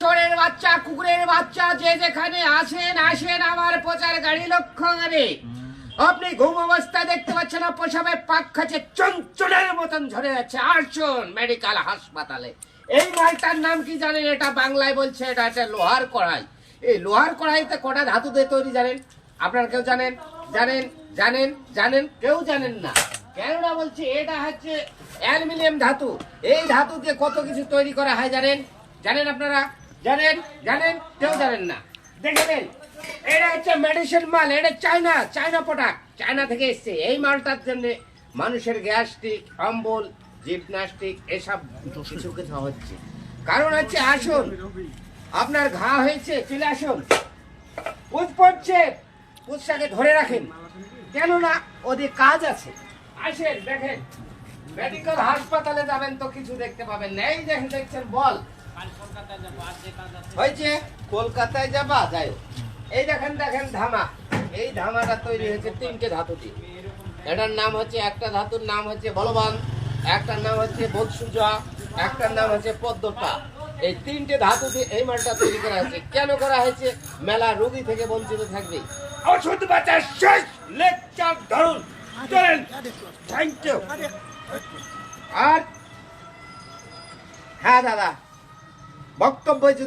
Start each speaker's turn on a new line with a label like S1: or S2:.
S1: চোরের বাচ্চা, কুকুরের বাচ্চা, যে যেখানে আসেন আমার প্রচার গাড়ি লক্ষ্য করে। আপনি ঘুম অবস্থায় দেখতে পাচ্ছেন না, প্রসাবের পাক খাচ্ছে, চঞ্চলের মতন ঝরে যাচ্ছে। আসুন মেডিকেল হাসপাতালে। এই মালটার নাম কি জানেন? এটা বাংলায় বলছে এটা একটা লোহার কড়াই। এই লোহার কড়াইতে কটা ধাতু দিয়ে তৈরি জানেন? আপনারা কেউ জানেন? জানেন জানেন জানেন কেউ জানেন না। কেননা বলছি এটা হচ্ছে অ্যালুমিনিয়াম ধাতু। এই ধাতুকে কত কিছু তৈরি করা হয় জানেন? জানেন আপনারা? জানেন জানেন কেউ জানেন না। দেখে নেন, এটা হচ্ছে মেডিসিন মাল। এটা চায়না প্রোডাক্ট, চায়না থেকে এসছে। এই মালটার জন্য মানুষের গ্যাস্ট্রিক, অম্বল, জিমন্যাস্টিক এসব কিছু কিছু হচ্ছে। কারণ হচ্ছে আসুন, আপনার ঘা হয়েছে, চলে আসুন। পুষ পড়ছে, পুষটাকে ধরে রাখেন, কেননা ওদের কাজ আছে। আসেন দেখেন, মেডিকেল হাসপাতালে যাবেন তো কিছু দেখতে পাবেন না। এই দেখেন, দেখছেন বল হয়েছে, কলকাতায় যাবা যাই। এই দেখেন দেখেন ধামা। এই ধামাটা তৈরি হয়েছে তিনটে ধাতু দিয়ে। এটার নাম হচ্ছে, একটা ধাতুর নাম হচ্ছে বলবান, একটার নাম হচ্ছে বৎসুজা, একটার নাম হচ্ছে পদ্মটা। এই তিনটে ধাতু দিয়ে এই মালটা তৈরি করা হয়েছে। কেন করা হয়েছে? মেলা রোগী থেকে বঞ্চিত থাকবে। ওষুধ বাচ্চা শেষ, লেকচার ধরুন, চলেন। Thank you. আর হ্যাঁ দাদা, বক্তব্য যদি